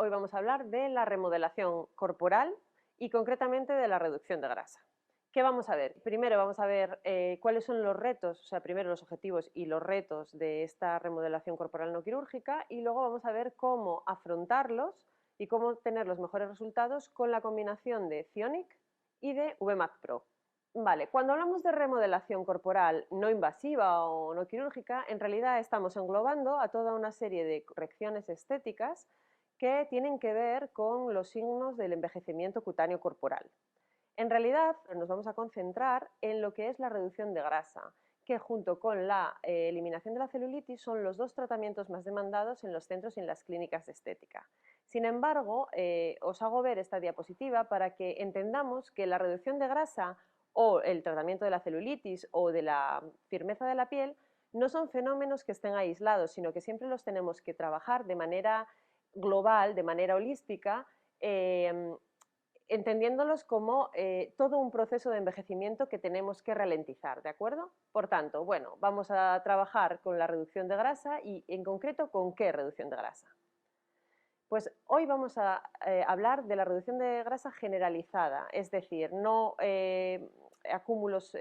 Hoy vamos a hablar de la remodelación corporal y concretamente de la reducción de grasa. ¿Qué vamos a ver? Primero vamos a ver cuáles son los retos, o sea, primero los objetivos y los retos de esta remodelación corporal no quirúrgica, y luego vamos a ver cómo afrontarlos y cómo tener los mejores resultados con la combinación de Zionic y de VMAT Pro. Vale, cuando hablamos de remodelación corporal no invasiva o no quirúrgica, en realidad estamos englobando a toda una serie de correcciones estéticas que tienen que ver con los signos del envejecimiento cutáneo corporal. En realidad nos vamos a concentrar en lo que es la reducción de grasa, que junto con la eliminación de la celulitis son los dos tratamientos más demandados en los centros y en las clínicas de estética. Sin embargo, os hago ver esta diapositiva para que entendamos que la reducción de grasa o el tratamiento de la celulitis o de la firmeza de la piel no son fenómenos que estén aislados, sino que siempre los tenemos que trabajar de manera global, de manera holística, entendiéndolos como todo un proceso de envejecimiento que tenemos que ralentizar, ¿de acuerdo? Por tanto, bueno, vamos a trabajar con la reducción de grasa y en concreto con qué reducción de grasa. Pues hoy vamos a hablar de la reducción de grasa generalizada, es decir, no acúmulos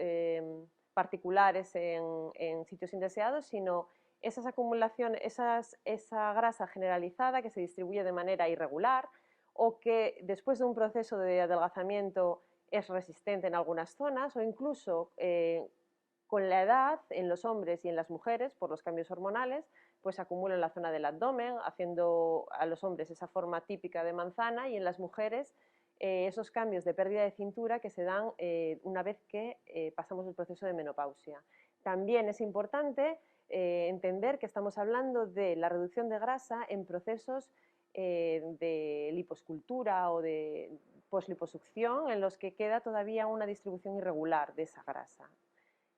particulares en sitios indeseados, sino esas acumulaciones, esa grasa generalizada que se distribuye de manera irregular o que después de un proceso de adelgazamiento es resistente en algunas zonas o incluso con la edad en los hombres y en las mujeres por los cambios hormonales pues se acumula en la zona del abdomen, haciendo a los hombres esa forma típica de manzana y en las mujeres esos cambios de pérdida de cintura que se dan una vez que pasamos el proceso de menopausia. También es importante entender que estamos hablando de la reducción de grasa en procesos de liposcultura o de posliposucción en los que queda todavía una distribución irregular de esa grasa.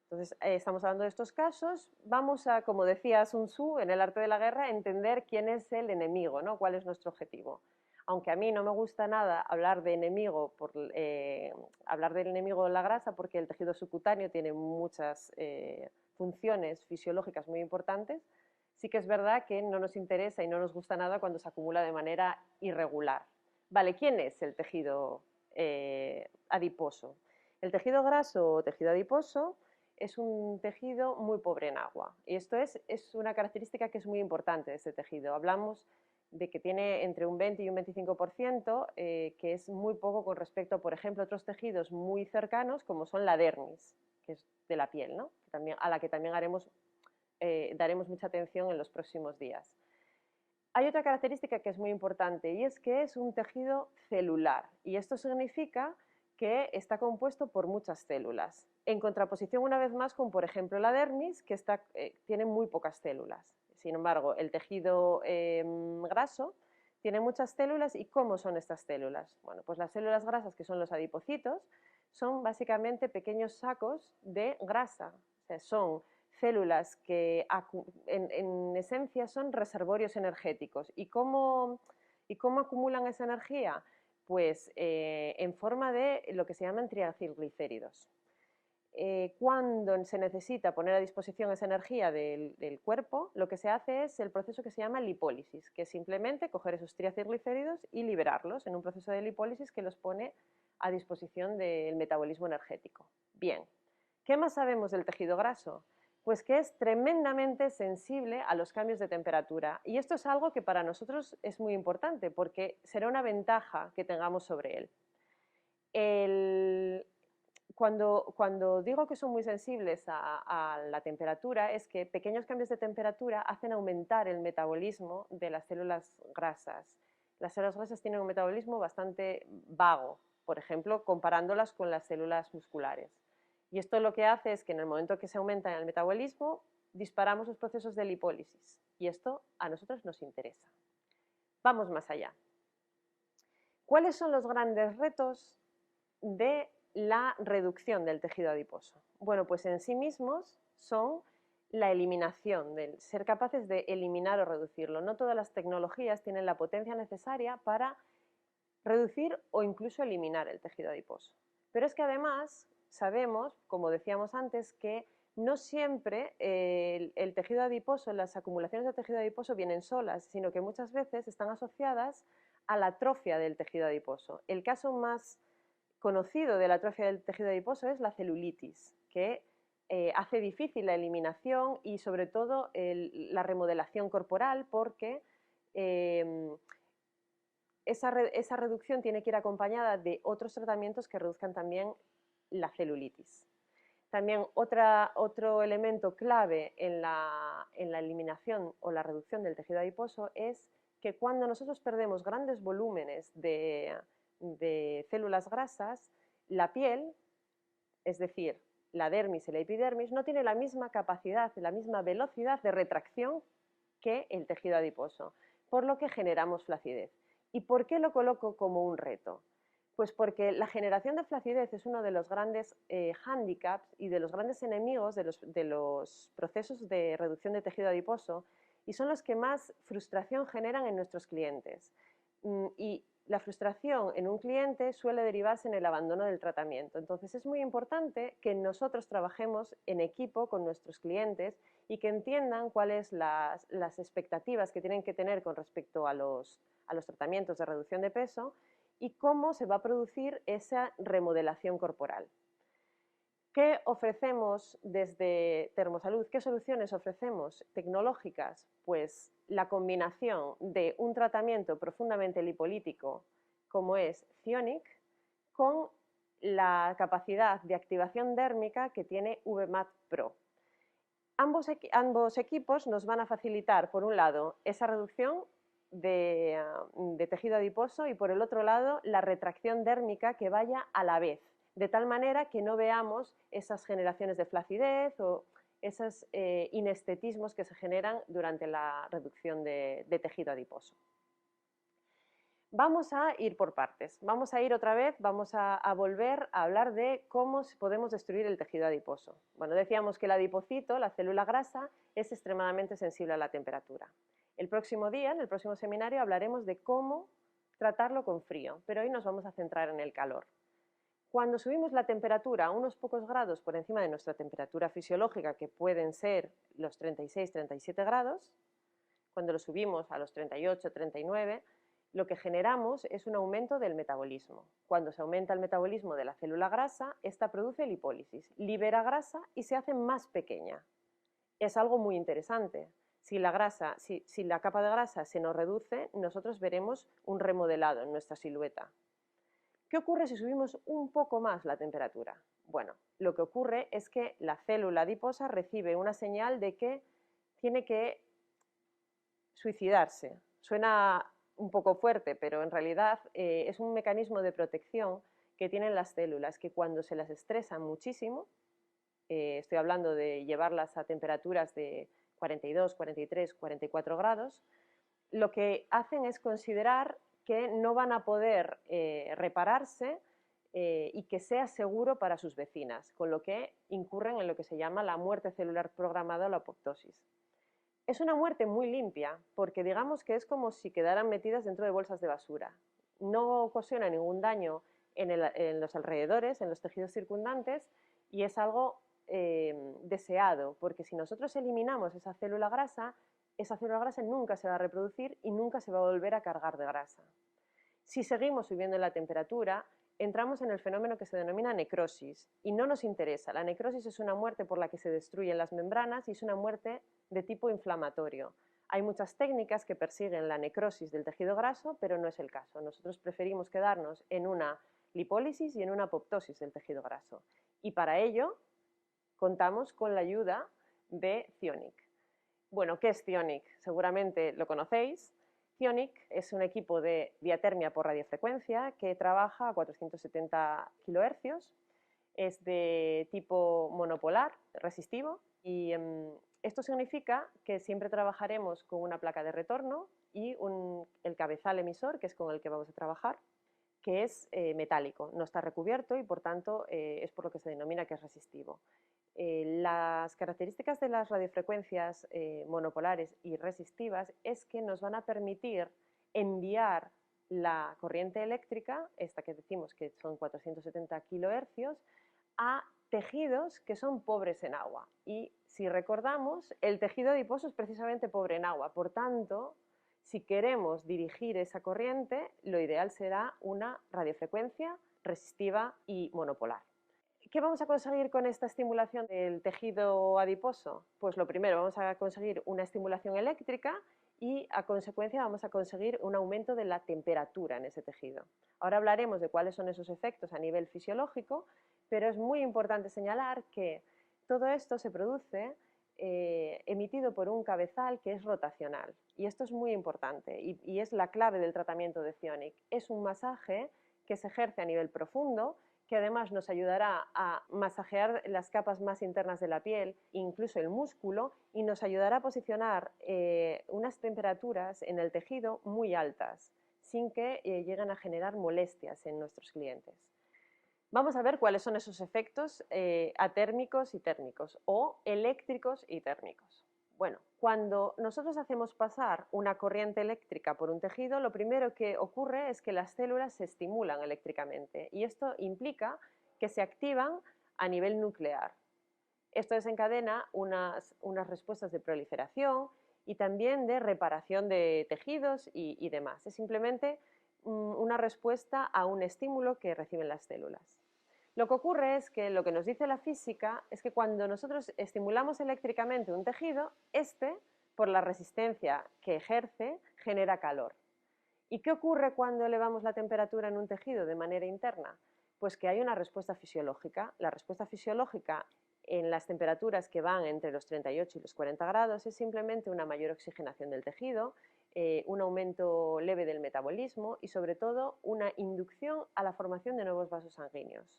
Entonces, estamos hablando de estos casos. Vamos a, como decía Sun Tzu en El arte de la guerra, entender quién es el enemigo, ¿no? Cuál es nuestro objetivo. Aunque a mí no me gusta nada hablar de enemigo, hablar del enemigo de la grasa, porque el tejido subcutáneo tiene muchas funciones fisiológicas muy importantes, sí que es verdad que no nos interesa y no nos gusta nada cuando se acumula de manera irregular. Vale, ¿quién es el tejido adiposo? El tejido graso o tejido adiposo es un tejido muy pobre en agua. Y esto es una característica que es muy importante de este tejido. Hablamos de que tiene entre un 20 y un 25%, que es muy poco con respecto, por ejemplo, a otros tejidos muy cercanos, como son la dermis, que es de la piel, ¿no? A la que también daremos mucha atención en los próximos días. Hay otra característica que es muy importante y es que es un tejido celular. Y esto significa que está compuesto por muchas células, en contraposición una vez más con, por ejemplo, la dermis, que tiene muy pocas células. Sin embargo, el tejido graso tiene muchas células. ¿Y cómo son estas células? Bueno, pues las células grasas, que son los adipocitos, son básicamente pequeños sacos de grasa. O sea, son células que en esencia son reservorios energéticos. ¿Y cómo acumulan esa energía? Pues en forma de lo que se llaman triacilglicéridos. Cuando se necesita poner a disposición esa energía del cuerpo, lo que se hace es el proceso que se llama lipólisis, que es simplemente coger esos triacilglicéridos y liberarlos en un proceso de lipólisis que los pone a disposición del metabolismo energético. Bien, ¿qué más sabemos del tejido graso? Pues que es tremendamente sensible a los cambios de temperatura. Y esto es algo que para nosotros es muy importante porque será una ventaja que tengamos sobre él. Cuando digo que son muy sensibles a la temperatura, es que pequeños cambios de temperatura hacen aumentar el metabolismo de las células grasas. Las células grasas tienen un metabolismo bastante vago, por ejemplo, comparándolas con las células musculares. Y esto lo que hace es que en el momento que se aumenta el metabolismo, disparamos los procesos de lipólisis. Y esto a nosotros nos interesa. Vamos más allá. ¿Cuáles son los grandes retos de la reducción del tejido adiposo? Bueno, pues en sí mismos son la eliminación, del ser capaces de eliminar o reducirlo. No todas las tecnologías tienen la potencia necesaria para reducir o incluso eliminar el tejido adiposo. Pero es que además sabemos, como decíamos antes, que no siempre el tejido adiposo, las acumulaciones de tejido adiposo vienen solas, sino que muchas veces están asociadas a la atrofia del tejido adiposo. El caso más conocido de la atrofia del tejido adiposo es la celulitis, que hace difícil la eliminación y sobre todo la remodelación corporal, porque esa reducción tiene que ir acompañada de otros tratamientos que reduzcan también la celulitis. También otro elemento clave en la eliminación o la reducción del tejido adiposo es que cuando nosotros perdemos grandes volúmenes de células grasas, la piel, es decir, la dermis y la epidermis, no tiene la misma capacidad, la misma velocidad de retracción que el tejido adiposo, por lo que generamos flacidez. ¿Y por qué lo coloco como un reto? Pues porque la generación de flacidez es uno de los grandes hándicaps y de los grandes enemigos de los procesos de reducción de tejido adiposo, y son los que más frustración generan en nuestros clientes. Y la frustración en un cliente suele derivarse en el abandono del tratamiento. Entonces es muy importante que nosotros trabajemos en equipo con nuestros clientes y que entiendan cuáles las expectativas que tienen que tener con respecto a los tratamientos de reducción de peso y cómo se va a producir esa remodelación corporal. ¿Qué ofrecemos desde Termosalud? ¿Qué soluciones ofrecemos tecnológicas? Pues la combinación de un tratamiento profundamente lipolítico como es Thionic con la capacidad de activación dérmica que tiene VMAT Pro. Ambos equipos nos van a facilitar, por un lado, esa reducción de tejido adiposo y, por el otro lado, la retracción dérmica que vaya a la vez, de tal manera que no veamos esas generaciones de flacidez o esos inestetismos que se generan durante la reducción de tejido adiposo. Vamos a ir por partes, vamos a ir otra vez, vamos a volver a hablar de cómo podemos destruir el tejido adiposo. Bueno, decíamos que el adipocito, la célula grasa, es extremadamente sensible a la temperatura. El próximo día, en el próximo seminario, hablaremos de cómo tratarlo con frío, pero hoy nos vamos a centrar en el calor. Cuando subimos la temperatura a unos pocos grados por encima de nuestra temperatura fisiológica, que pueden ser los 36-37 grados, cuando lo subimos a los 38-39, lo que generamos es un aumento del metabolismo. Cuando se aumenta el metabolismo de la célula grasa, esta produce lipólisis, libera grasa y se hace más pequeña. Es algo muy interesante. Si la capa de grasa se nos reduce, nosotros veremos un remodelado en nuestra silueta. ¿Qué ocurre si subimos un poco más la temperatura? Bueno, lo que ocurre es que la célula adiposa recibe una señal de que tiene que suicidarse. Suena un poco fuerte, pero en realidad es un mecanismo de protección que tienen las células, que cuando se las estresa muchísimo, estoy hablando de llevarlas a temperaturas de 42, 43, 44 grados, lo que hacen es considerar que no van a poder repararse y que sea seguro para sus vecinas, con lo que incurren en lo que se llama la muerte celular programada o la apoptosis. Es una muerte muy limpia, porque digamos que es como si quedaran metidas dentro de bolsas de basura. No ocasiona ningún daño en los alrededores, en los tejidos circundantes, y es algo deseado, porque si nosotros eliminamos esa célula grasa nunca se va a reproducir y nunca se va a volver a cargar de grasa. Si seguimos subiendo la temperatura, entramos en el fenómeno que se denomina necrosis y no nos interesa. La necrosis es una muerte por la que se destruyen las membranas y es una muerte de tipo inflamatorio. Hay muchas técnicas que persiguen la necrosis del tejido graso, pero no es el caso. Nosotros preferimos quedarnos en una lipólisis y en una apoptosis del tejido graso. Y para ello contamos con la ayuda de Thionic. Bueno, ¿qué es Thionic? Seguramente lo conocéis. Thionic es un equipo de diatermia por radiofrecuencia que trabaja a 470 kHz, es de tipo monopolar, resistivo, y esto significa que siempre trabajaremos con una placa de retorno y el cabezal emisor, que es con el que vamos a trabajar, que es metálico, no está recubierto y por tanto es por lo que se denomina que es resistivo. Las características de las radiofrecuencias monopolares y resistivas es que nos van a permitir enviar la corriente eléctrica, esta que decimos que son 470 kHz, a tejidos que son pobres en agua. Y si recordamos, el tejido adiposo es precisamente pobre en agua. Por tanto, Si queremos dirigir esa corriente, lo ideal será una radiofrecuencia resistiva y monopolar. ¿Qué vamos a conseguir con esta estimulación del tejido adiposo? Pues lo primero, vamos a conseguir una estimulación eléctrica y a consecuencia vamos a conseguir un aumento de la temperatura en ese tejido. Ahora hablaremos de cuáles son esos efectos a nivel fisiológico, pero es muy importante señalar que todo esto se produce emitido por un cabezal que es rotacional. Y esto es muy importante y es la clave del tratamiento de Zionic. Es un masaje que se ejerce a nivel profundo, que además nos ayudará a masajear las capas más internas de la piel, incluso el músculo, y nos ayudará a posicionar unas temperaturas en el tejido muy altas, sin que lleguen a generar molestias en nuestros clientes. Vamos a ver cuáles son esos efectos atérmicos y térmicos, o eléctricos y térmicos. Bueno, cuando nosotros hacemos pasar una corriente eléctrica por un tejido, lo primero que ocurre es que las células se estimulan eléctricamente y esto implica que se activan a nivel nuclear. Esto desencadena unas respuestas de proliferación y también de reparación de tejidos y demás. Es simplemente una respuesta a un estímulo que reciben las células. Lo que ocurre es que lo que nos dice la física es que cuando nosotros estimulamos eléctricamente un tejido, este, por la resistencia que ejerce, genera calor. ¿Y qué ocurre cuando elevamos la temperatura en un tejido de manera interna? Pues que hay una respuesta fisiológica. La respuesta fisiológica en las temperaturas que van entre los 38 y los 40 grados es simplemente una mayor oxigenación del tejido, un aumento leve del metabolismo y sobre todo una inducción a la formación de nuevos vasos sanguíneos,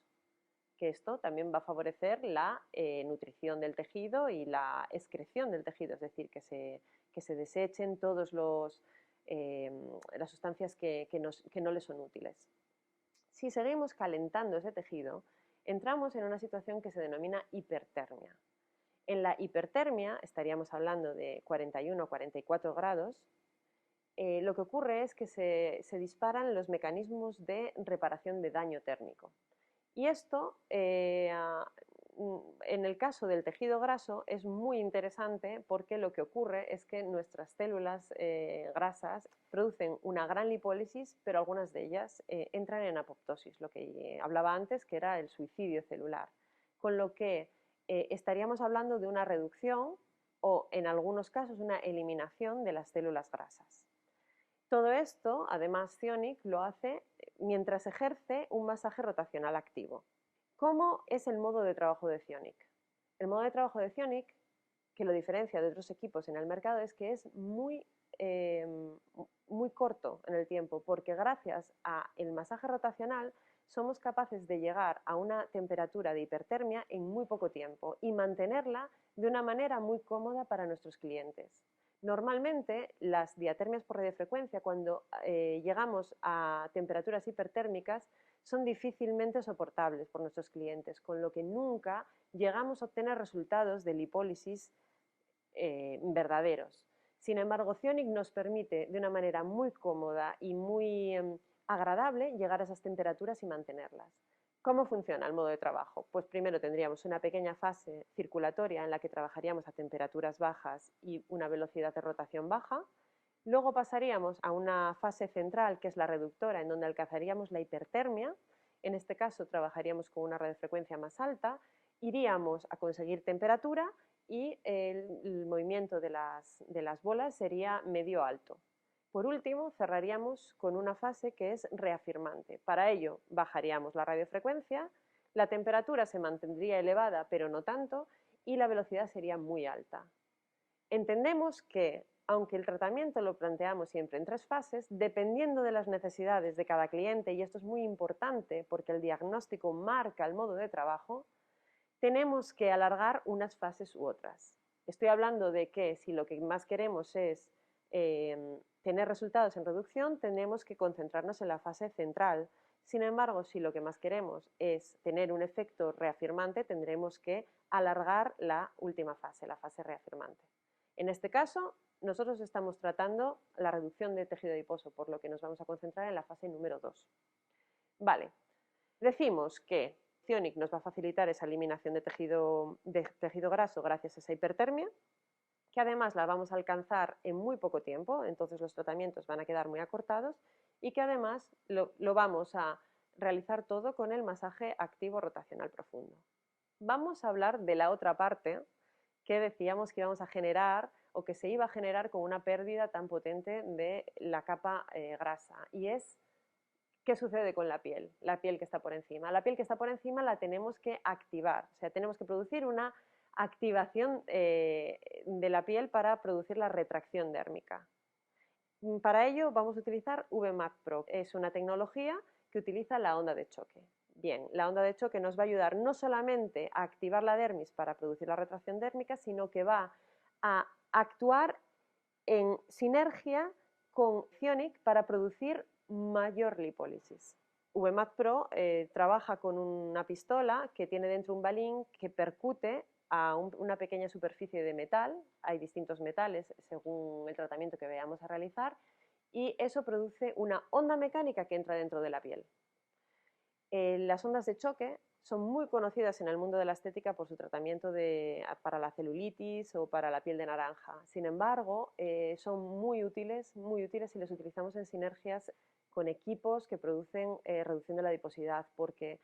que esto también va a favorecer la nutrición del tejido y la excreción del tejido, es decir, que se desechen todas las sustancias que no le son útiles. Si seguimos calentando ese tejido, entramos en una situación que se denomina hipertermia. En la hipertermia, estaríamos hablando de 41 o 44 grados, lo que ocurre es que se disparan los mecanismos de reparación de daño térmico. Y esto, en el caso del tejido graso, es muy interesante porque lo que ocurre es que nuestras células grasas producen una gran lipólisis, pero algunas de ellas entran en apoptosis, lo que hablaba antes, que era el suicidio celular. Con lo que estaríamos hablando de una reducción o, en algunos casos, una eliminación de las células grasas. Todo esto, además, Zionic lo hace mientras ejerce un masaje rotacional activo. ¿Cómo es el modo de trabajo de Zionic? El modo de trabajo de Zionic, que lo diferencia de otros equipos en el mercado, es que es muy corto en el tiempo, porque gracias al masaje rotacional somos capaces de llegar a una temperatura de hipertermia en muy poco tiempo y mantenerla de una manera muy cómoda para nuestros clientes. Normalmente, las diatermias por radiofrecuencia, cuando llegamos a temperaturas hipertérmicas, son difícilmente soportables por nuestros clientes, con lo que nunca llegamos a obtener resultados de lipólisis verdaderos. Sin embargo, Zionic nos permite de una manera muy cómoda y muy agradable llegar a esas temperaturas y mantenerlas. ¿Cómo funciona el modo de trabajo? Pues primero tendríamos una pequeña fase circulatoria en la que trabajaríamos a temperaturas bajas y una velocidad de rotación baja. Luego pasaríamos a una fase central, que es la reductora, en donde alcanzaríamos la hipertermia. En este caso trabajaríamos con una radiofrecuencia más alta, iríamos a conseguir temperatura y el movimiento de las bolas sería medio alto. Por último, cerraríamos con una fase que es reafirmante. Para ello, bajaríamos la radiofrecuencia, la temperatura se mantendría elevada, pero no tanto, y la velocidad sería muy alta. Entendemos que, aunque el tratamiento lo planteamos siempre en 3 fases, dependiendo de las necesidades de cada cliente, y esto es muy importante porque el diagnóstico marca el modo de trabajo, tenemos que alargar unas fases u otras. Estoy hablando de que si lo que más queremos es tener resultados en reducción, tenemos que concentrarnos en la fase central. Sin embargo, si lo que más queremos es tener un efecto reafirmante, tendremos que alargar la última fase, la fase reafirmante. En este caso, nosotros estamos tratando la reducción de tejido adiposo, por lo que nos vamos a concentrar en la fase número 2. Vale, decimos que Zionic nos va a facilitar esa eliminación de tejido graso gracias a esa hipertermia. que además la vamos a alcanzar en muy poco tiempo, entonces los tratamientos van a quedar muy acortados, y que además lo vamos a realizar todo con el masaje activo rotacional profundo. Vamos a hablar de la otra parte que decíamos que íbamos a generar o que se iba a generar con una pérdida tan potente de la capa grasa, y es ¿qué sucede con la piel que está por encima? La piel que está por encima la tenemos que activar, o sea, tenemos que producir una activación de la piel para producir la retracción dérmica. Para ello vamos a utilizar VMAT Pro, es una tecnología que utiliza la onda de choque. Bien, la onda de choque nos va a ayudar no solamente a activar la dermis para producir la retracción dérmica, sino que va a actuar en sinergia con Cionic para producir mayor lipólisis. VMAT Pro trabaja con una pistola que tiene dentro un balín que percute a una pequeña superficie de metal, hay distintos metales según el tratamiento que vayamos a realizar, y eso produce una onda mecánica que entra dentro de la piel. Las ondas de choque son muy conocidas en el mundo de la estética por su tratamiento para la celulitis o para la piel de naranja. Sin embargo, son muy útiles si los utilizamos en sinergias con equipos que producen reducción de la adiposidad, porque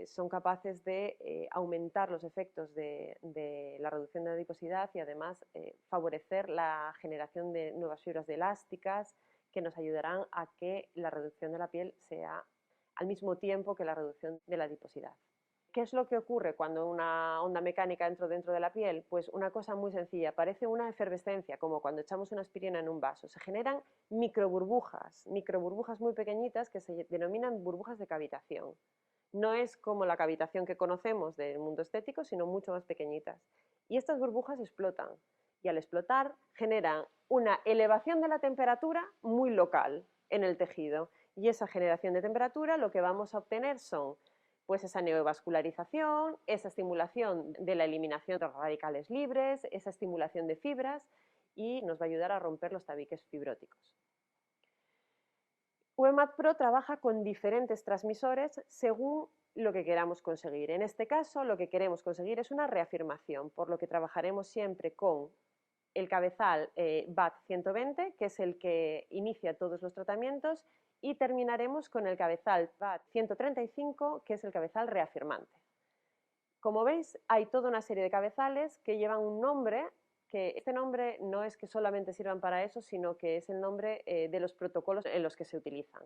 son capaces de aumentar los efectos de la reducción de la adiposidad y además favorecer la generación de nuevas fibras elásticas que nos ayudarán a que la reducción de la piel sea al mismo tiempo que la reducción de la adiposidad. ¿Qué es lo que ocurre cuando una onda mecánica entra dentro de la piel? Pues una cosa muy sencilla, parece una efervescencia, como cuando echamos una aspirina en un vaso. Se generan microburbujas muy pequeñitas que se denominan burbujas de cavitación. No es como la cavitación que conocemos del mundo estético, sino mucho más pequeñitas. Y estas burbujas explotan, y al explotar generan una elevación de la temperatura muy local en el tejido. Y esa generación de temperatura lo que vamos a obtener son pues esa neovascularización, esa estimulación de la eliminación de radicales libres, esa estimulación de fibras, y nos va a ayudar a romper los tabiques fibróticos. VMAT Pro trabaja con diferentes transmisores según lo que queramos conseguir. En este caso, lo que queremos conseguir es una reafirmación, por lo que trabajaremos siempre con el cabezal BAT 120, que es el que inicia todos los tratamientos, y terminaremos con el cabezal BAT 135, que es el cabezal reafirmante. Como veis, hay toda una serie de cabezales que llevan un nombre, que este nombre no es que solamente sirvan para eso, sino que es el nombre de los protocolos en los que se utilizan.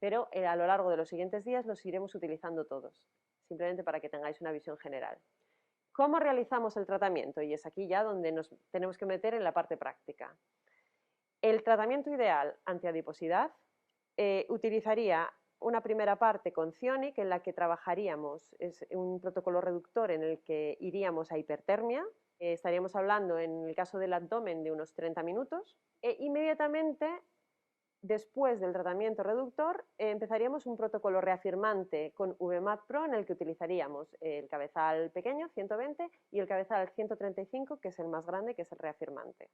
Pero a lo largo de los siguientes días los iremos utilizando todos, simplemente para que tengáis una visión general. ¿Cómo realizamos el tratamiento? Y es aquí ya donde nos tenemos que meter en la parte práctica. El tratamiento ideal antiadiposidad utilizaría una primera parte con Cionic en la que trabajaríamos, es un protocolo reductor en el que iríamos a hipertermia, estaríamos hablando en el caso del abdomen de unos 30 minutos, e inmediatamente después del tratamiento reductor empezaríamos un protocolo reafirmante con VMAT Pro en el que utilizaríamos el cabezal pequeño, 120, y el cabezal 135, que es el más grande, que es el reafirmante.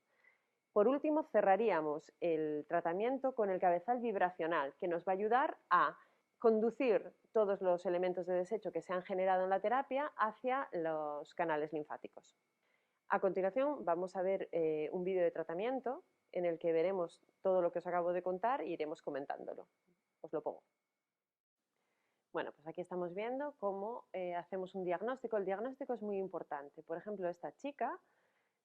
Por último, cerraríamos el tratamiento con el cabezal vibracional, que nos va a ayudar a conducir todos los elementos de desecho que se han generado en la terapia hacia los canales linfáticos. A continuación vamos a ver un vídeo de tratamiento en el que veremos todo lo que os acabo de contar e iremos comentándolo. Os lo pongo. Bueno, pues aquí estamos viendo cómo hacemos un diagnóstico. El diagnóstico es muy importante. Por ejemplo, esta chica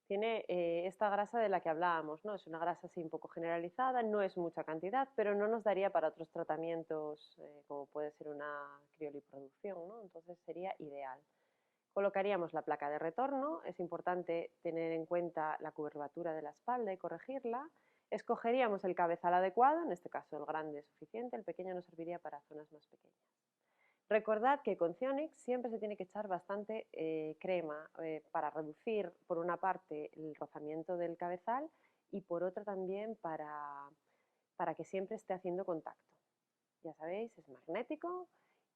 tiene esta grasa de la que hablábamos, ¿no? Es una grasa así un poco generalizada, no es mucha cantidad, pero no nos daría para otros tratamientos como puede ser una crioliposucción, ¿no? Entonces sería ideal. Colocaríamos la placa de retorno, es importante tener en cuenta la curvatura de la espalda y corregirla. Escogeríamos el cabezal adecuado, en este caso el grande es suficiente, el pequeño nos serviría para zonas más pequeñas. Recordad que con Cionic siempre se tiene que echar bastante crema para reducir, por una parte, el rozamiento del cabezal y por otra también para que siempre esté haciendo contacto. Ya sabéis, es magnético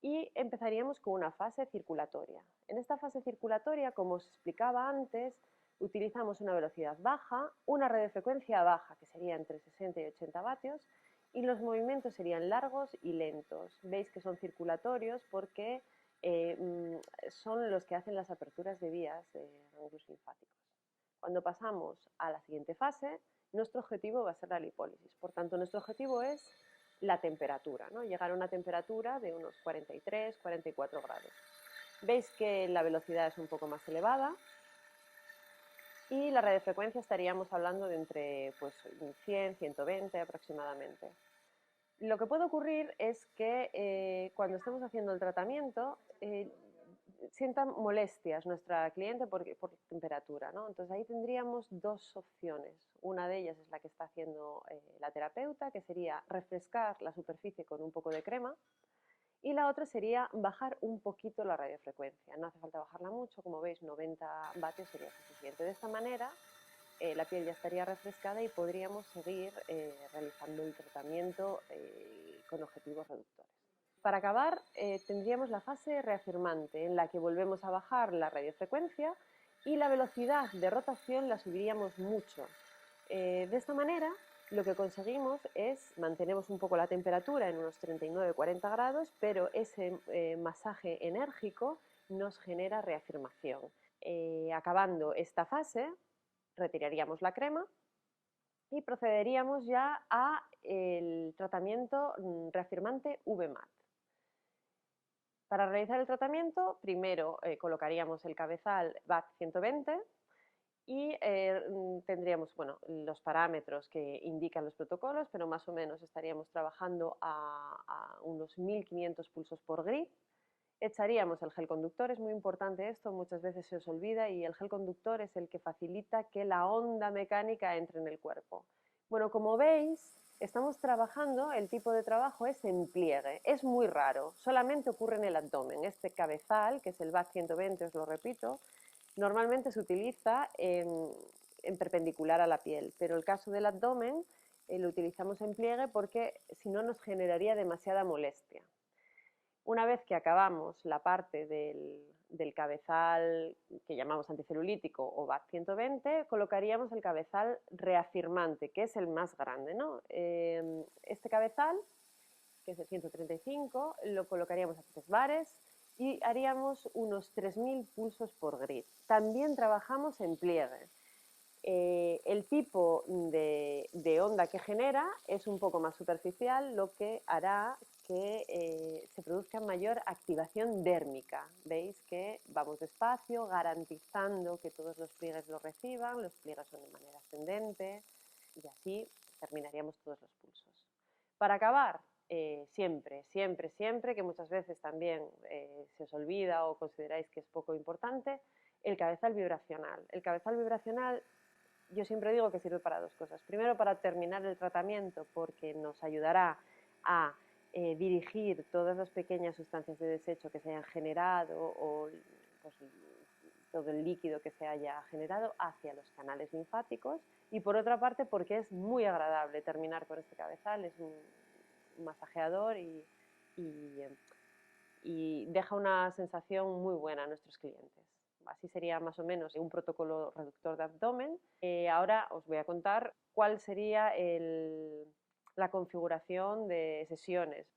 y empezaríamos con una fase circulatoria. En esta fase circulatoria, como os explicaba antes, utilizamos una velocidad baja, una radiofrecuencia baja, que sería entre 60 y 80 vatios, y los movimientos serían largos y lentos. Veis que son circulatorios porque son los que hacen las aperturas de vías de ganglios linfáticos. Cuando pasamos a la siguiente fase, nuestro objetivo va a ser la lipólisis. Por tanto, nuestro objetivo es la temperatura, ¿no? Llegar a una temperatura de unos 43, 44 grados. Veis que la velocidad es un poco más elevada y la radiofrecuencia estaríamos hablando de entre 100, 120 aproximadamente. Lo que puede ocurrir es que cuando estemos haciendo el tratamiento sientan molestias nuestra cliente por temperatura, ¿no? Entonces ahí tendríamos dos opciones. Una de ellas es la que está haciendo la terapeuta, que sería refrescar la superficie con un poco de crema, y la otra sería bajar un poquito la radiofrecuencia. No hace falta bajarla mucho, como veis 90 vatios sería suficiente. De esta manera la piel ya estaría refrescada y podríamos seguir realizando el tratamiento con objetivos reductores. Para acabar, tendríamos la fase reafirmante, en la que volvemos a bajar la radiofrecuencia y la velocidad de rotación la subiríamos mucho. De esta manera, lo que conseguimos es, mantenemos un poco la temperatura en unos 39-40 grados, pero ese masaje enérgico nos genera reafirmación. Acabando esta fase, retiraríamos la crema y procederíamos ya al tratamiento reafirmante VMAT. Para realizar el tratamiento, primero colocaríamos el cabezal BAT 120 y tendríamos los parámetros que indican los protocolos, pero más o menos estaríamos trabajando a unos 1500 pulsos por grid. Echaríamos el gel conductor, es muy importante esto, muchas veces se os olvida, y el gel conductor es el que facilita que la onda mecánica entre en el cuerpo. Bueno, como veis, estamos trabajando, el tipo de trabajo es en pliegue, es muy raro, solamente ocurre en el abdomen. Este cabezal, que es el BAT 120, os lo repito, normalmente se utiliza en perpendicular a la piel, pero el caso del abdomen lo utilizamos en pliegue porque si no nos generaría demasiada molestia. Una vez que acabamos la parte del cabezal que llamamos anticelulítico o BAT 120, colocaríamos el cabezal reafirmante, que es el más grande, ¿no? Este cabezal, que es el 135, lo colocaríamos a 3 bares y haríamos unos 3000 pulsos por grid. También trabajamos en pliegue. El tipo de onda que genera es un poco más superficial, lo que hará que se produzca mayor activación dérmica. Veis que vamos despacio, garantizando que todos los pliegues lo reciban, los pliegues son de manera ascendente y así terminaríamos todos los pulsos. Para acabar, siempre, que muchas veces también se os olvida o consideráis que es poco importante, el cabezal vibracional. El cabezal vibracional yo siempre digo que sirve para dos cosas. Primero, para terminar el tratamiento, porque nos ayudará a dirigir todas las pequeñas sustancias de desecho que se hayan generado o todo el líquido que se haya generado hacia los canales linfáticos. Y por otra parte, porque es muy agradable terminar con este cabezal, es un masajeador y deja una sensación muy buena a nuestros clientes. Así sería más o menos un protocolo reductor de abdomen. Ahora os voy a contar cuál sería la configuración de sesiones.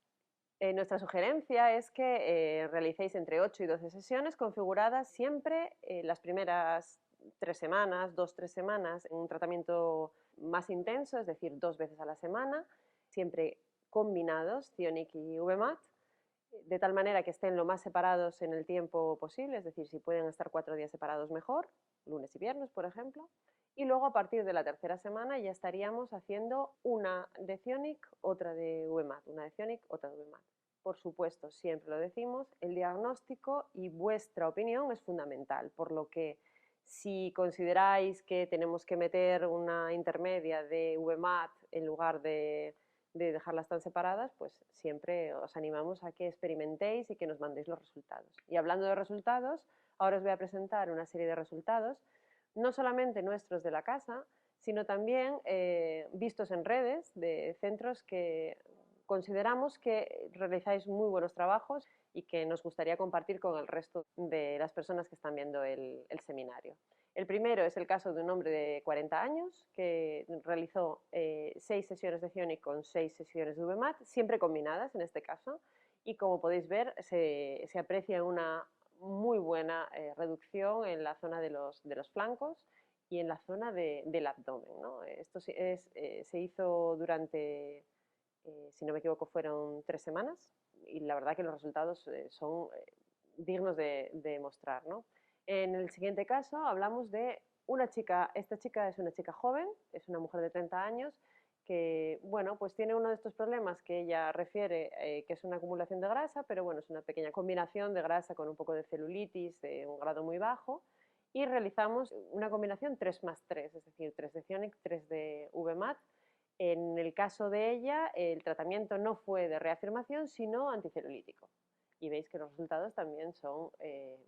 Nuestra sugerencia es que realicéis entre 8 y 12 sesiones configuradas siempre las primeras 3 semanas, 2-3 semanas, en un tratamiento más intenso, es decir, 2 veces a la semana, siempre combinados, Thionic y VMAT, de tal manera que estén lo más separados en el tiempo posible, es decir, si pueden estar 4 días separados mejor, lunes y viernes, por ejemplo, y luego a partir de la tercera semana ya estaríamos haciendo una de Thionic, otra de VMAT, una de Thionic, otra de VMAT. Por supuesto, siempre lo decimos, el diagnóstico y vuestra opinión es fundamental, por lo que si consideráis que tenemos que meter una intermedia de VMAT en lugar de dejarlas tan separadas, pues siempre os animamos a que experimentéis y que nos mandéis los resultados. Y hablando de resultados, ahora os voy a presentar una serie de resultados, no solamente nuestros de la casa, sino también vistos en redes de centros que consideramos que realizáis muy buenos trabajos y que nos gustaría compartir con el resto de las personas que están viendo el seminario. El primero es el caso de un hombre de 40 años que realizó 6 sesiones de Thionic con 6 sesiones de VMAT, siempre combinadas en este caso, y como podéis ver se aprecia una muy buena reducción en la zona de los flancos y en la zona del abdomen, ¿no? Esto se hizo durante, si no me equivoco, fueron 3 semanas y la verdad que los resultados son dignos de mostrar, ¿no? En el siguiente caso hablamos de una chica, esta chica es una chica joven, es una mujer de 30 años que, bueno, pues tiene uno de estos problemas que ella refiere que es una acumulación de grasa, pero bueno, es una pequeña combinación de grasa con un poco de celulitis de un grado muy bajo y realizamos una combinación 3 más 3, es decir, 3 de Zionic, 3 de VMAT. En el caso de ella, el tratamiento no fue de reafirmación, sino anticelulítico. Y veis que los resultados también son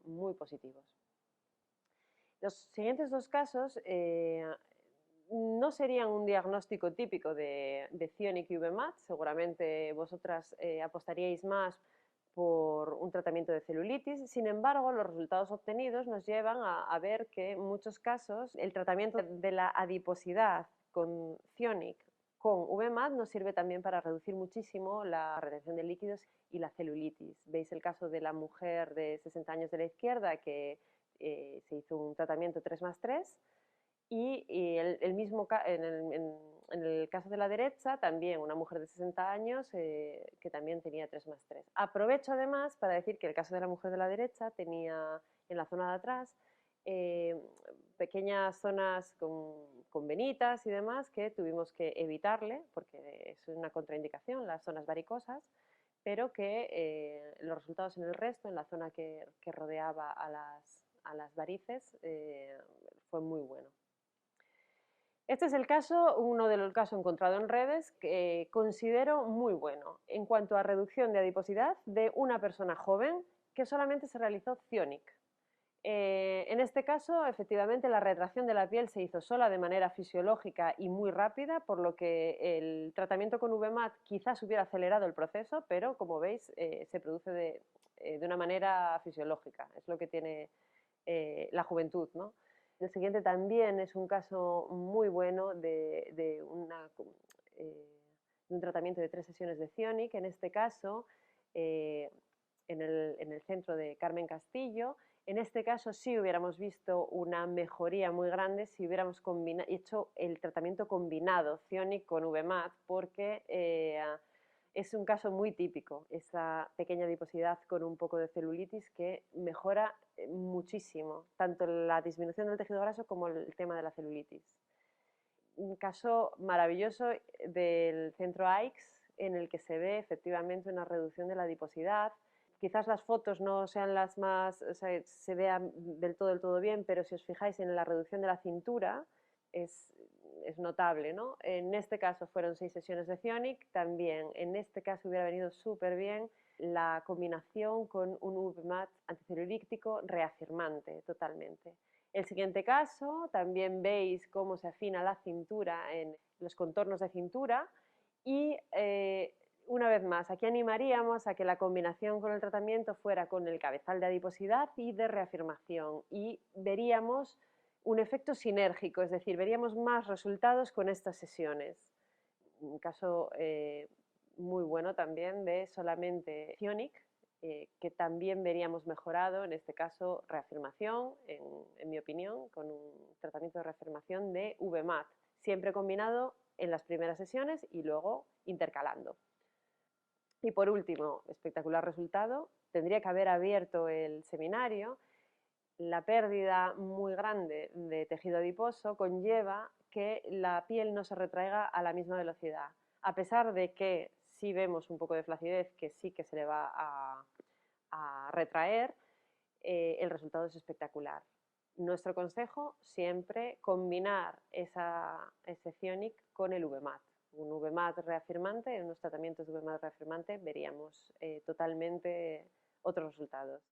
muy positivos. Los siguientes dos casos no serían un diagnóstico típico de Zionic y VMAT, seguramente vosotras apostaríais más por un tratamiento de celulitis, sin embargo los resultados obtenidos nos llevan a ver que en muchos casos el tratamiento de la adiposidad con Zionic con VMAT nos sirve también para reducir muchísimo la retención de líquidos y la celulitis. Veis el caso de la mujer de 60 años de la izquierda que se hizo un tratamiento 3 más 3 y el mismo en el caso de la derecha también una mujer de 60 años que también tenía 3 más 3. Aprovecho además para decir que el caso de la mujer de la derecha tenía en la zona de atrás pequeñas zonas con venitas y demás que tuvimos que evitarle porque es una contraindicación, las zonas varicosas, pero que los resultados en el resto, en la zona que rodeaba a las varices, fue muy bueno. Este es el caso, uno de los casos encontrado en redes que considero muy bueno en cuanto a reducción de adiposidad de una persona joven que solamente se realizó Zionic. En este caso, efectivamente, la retracción de la piel se hizo sola de manera fisiológica y muy rápida, por lo que el tratamiento con VMAT quizás hubiera acelerado el proceso, pero como veis se produce de una manera fisiológica, es lo que tiene la juventud, ¿no? El siguiente también es un caso muy bueno de un tratamiento de 3 sesiones de Zionic, en este caso en el centro de Carmen Castillo. En este caso sí hubiéramos visto una mejoría muy grande si hubiéramos hecho el tratamiento combinado Zionic con VMAT, porque es un caso muy típico, esa pequeña adiposidad con un poco de celulitis que mejora muchísimo, tanto la disminución del tejido graso como el tema de la celulitis. Un caso maravilloso del centro AIX en el que se ve efectivamente una reducción de la adiposidad. Quizás las fotos no sean las más, o sea, se vean del todo bien, pero si os fijáis en la reducción de la cintura es notable, ¿no? En este caso fueron 6 sesiones de Zionic, también en este caso hubiera venido súper bien la combinación con un VMAT anticelulítico reafirmante totalmente. El siguiente caso, también veis cómo se afina la cintura en los contornos de cintura y una vez más, aquí animaríamos a que la combinación con el tratamiento fuera con el cabezal de adiposidad y de reafirmación y veríamos un efecto sinérgico, es decir, veríamos más resultados con estas sesiones. Un caso muy bueno también de solamente Zionic, que también veríamos mejorado, en este caso reafirmación, en mi opinión, con un tratamiento de reafirmación de VMAT, siempre combinado en las primeras sesiones y luego intercalando. Y por último, espectacular resultado, tendría que haber abierto el seminario. La pérdida muy grande de tejido adiposo conlleva que la piel no se retraiga a la misma velocidad, a pesar de que sí vemos un poco de flacidez que sí que se le va a retraer, el resultado es espectacular. Nuestro consejo, siempre combinar ese Zionic con el VMAT. Un VMAT reafirmante, en unos tratamientos de VMAT reafirmante veríamos totalmente otros resultados.